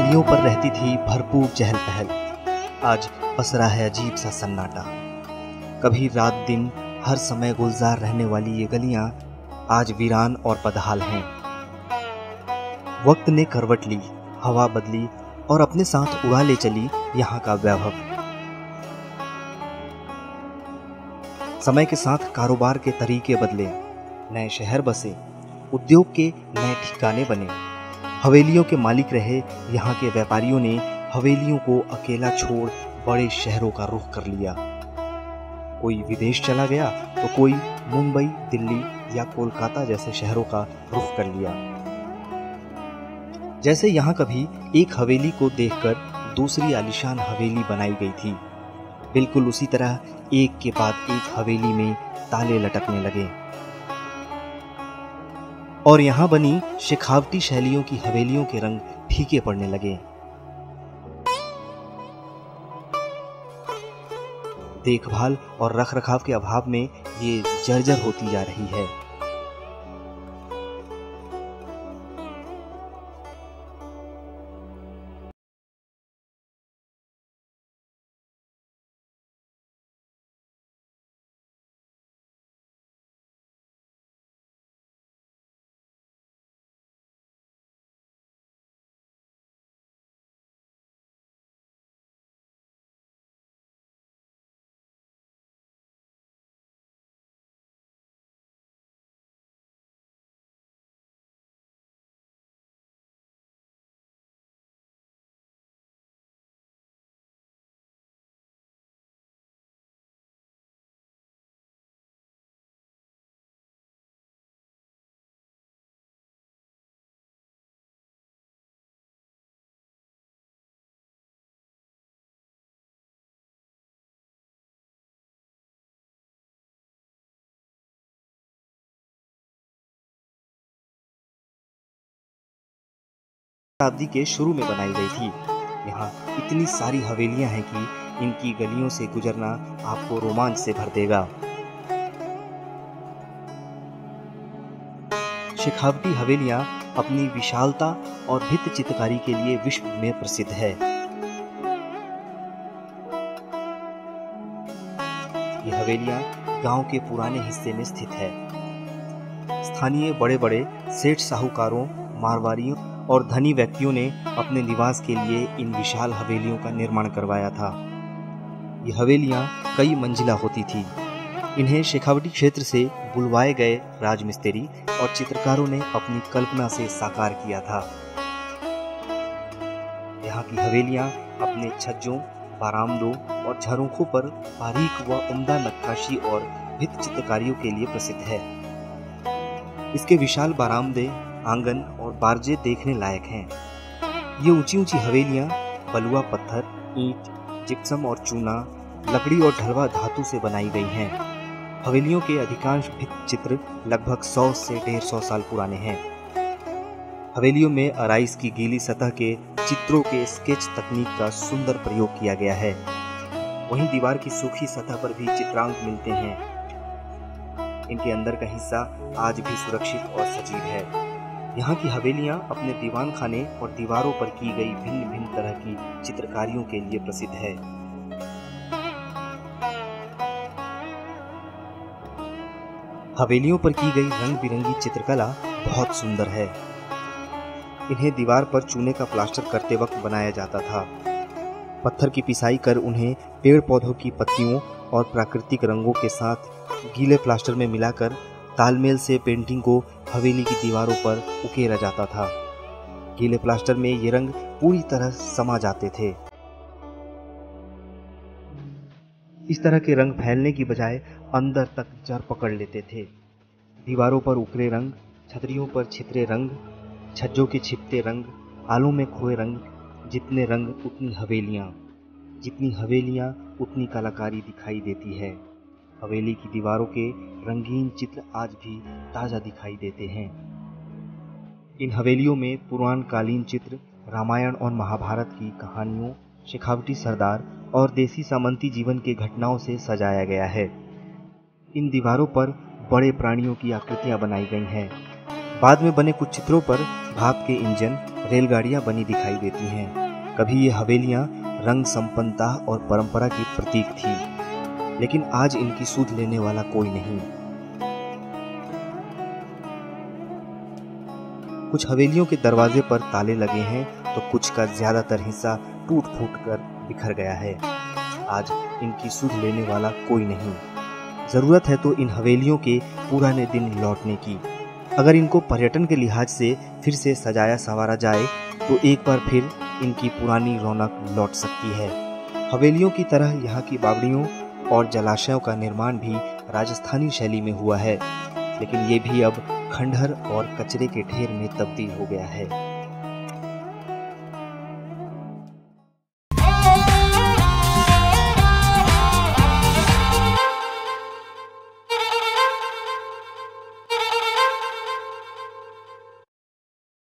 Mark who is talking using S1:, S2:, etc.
S1: गलियों पर रहती थी भरपूर चहल पहल। आज पसरा है अजीब सा सन्नाटा। कभी रात दिन हर समय गुलजार रहने वाली ये गलियां आज वीरान और बदहाल हैं। वक्त ने करवट ली, हवा बदली और अपने साथ उड़ा ले चली यहाँ का वैभव। समय के साथ कारोबार के तरीके बदले, नए शहर बसे, उद्योग के नए ठिकाने बने। हवेलियों के मालिक रहे यहाँ के व्यापारियों ने हवेलियों को अकेला छोड़ बड़े शहरों का रुख कर लिया। कोई विदेश चला गया तो कोई मुंबई, दिल्ली या कोलकाता जैसे शहरों का रुख कर लिया। जैसे यहाँ कभी एक हवेली को देखकर दूसरी आलीशान हवेली बनाई गई थी, बिल्कुल उसी तरह एक के बाद एक हवेली में ताले लटकने लगे और यहाँ बनी शेखावती शैलियों की हवेलियों के रंग फीके पड़ने लगे। देखभाल और रखरखाव के अभाव में ये जर्जर होती जा रही है। शताब्दी के शुरू में बनाई गई थी। यहाँ इतनी सारी हवेलियां हैं कि इनकी गलियों से गुजरना आपको रोमांच से भर देगा। शेखावती हवेलियां अपनी विशालता और भित्ति चित्रकारी के लिए विश्व में प्रसिद्ध है। ये हवेलियां गांव के पुराने हिस्से में स्थित है। स्थानीय बड़े बड़े सेठ साहूकारों, मारवाड़ियों और धनी व्यक्तियों ने अपने निवास के लिए इन विशाल हवेलियों का निर्माण करवाया था। ये हवेलियां कई मंजिला होती थी। इन्हें शेखावटी क्षेत्र से बुलवाए गए राजमिस्त्री और चित्रकारों ने अपनी कल्पना से साकार किया था। यहाँ की हवेलियां अपने छज्जों, बारामदों और झरोखों पर बारीक व उम्दा नक्काशी और भित्ति चित्रकारियों के लिए प्रसिद्ध है। इसके विशाल बारामदे, आंगन और बारजे देखने लायक हैं। ये ऊंची ऊंची हवेलियां बलुआ पत्थर, ईंट, जिप्सम और चूना, लकड़ी और ढलवा धातु से बनाई गई हैं। हवेलियों के अधिकांश भित्ति चित्र लगभग 100 से 150 साल पुराने हैं। हवेलियों में आराइस की गीली सतह के चित्रों के स्केच तकनीक का सुंदर प्रयोग किया गया है। वहीं दीवार की सूखी सतह पर भी चित्रांक मिलते हैं। इनके अंदर का हिस्सा आज भी सुरक्षित और सजीव है। यहाँ की हवेलियां अपने दीवान खाने और दीवारों पर की गई भिन्न भिन्न तरह की चित्रकारियों के लिए प्रसिद्ध है। हवेलियों पर की गई रंग बिरंगी चित्रकला बहुत सुंदर है। इन्हें दीवार पर चूने का प्लास्टर करते वक्त बनाया जाता था। पत्थर की पिसाई कर उन्हें पेड़ पौधों की पत्तियों और प्राकृतिक रंगों के साथ गीले प्लास्टर में मिलाकर तालमेल से पेंटिंग को हवेली की दीवारों पर उकेरा जाता था। गीले प्लास्टर में ये रंग पूरी तरह समा जाते थे। इस तरह के रंग फैलने की बजाय अंदर तक जड़ पकड़ लेते थे। दीवारों पर उकरे रंग, छतरियों पर छितरे रंग, छज्जों के छिपते रंग, आलों में खोए रंग। जितने रंग उतनी हवेलियां, जितनी हवेलियां उतनी कलाकारी दिखाई देती है। हवेली की दीवारों के रंगीन चित्र आज भी ताजा दिखाई देते हैं। इन हवेलियों में पुराण कालीन चित्र, रामायण और महाभारत की कहानियों, शेखावटी सरदार और देसी सामंती जीवन के घटनाओं से सजाया गया है। इन दीवारों पर बड़े प्राणियों की आकृतियां बनाई गई हैं। बाद में बने कुछ चित्रों पर भाप के इंजन, रेलगाड़ियां बनी दिखाई देती हैं। कभी ये हवेलियां रंग, संपन्नता और परंपरा की प्रतीक थी, लेकिन आज इनकी सुध लेने वाला कोई नहीं। कुछ हवेलियों के दरवाजे पर ताले लगे हैं, तो कुछ का ज्यादातर हिस्सा टूट फूट कर बिखर गया है। आज इनकी सुध लेने वाला कोई नहीं। जरूरत है तो इन हवेलियों के पुराने दिन लौटने की। अगर इनको पर्यटन के लिहाज से फिर से सजाया संवारा जाए तो एक बार फिर इनकी पुरानी रौनक लौट सकती है। हवेलियों की तरह यहाँ की बावड़ियों और जलाशयों का निर्माण भी राजस्थानी शैली में हुआ है, लेकिन ये भी अब खंडहर और कचरे के ढेर में तब्दील हो गया है।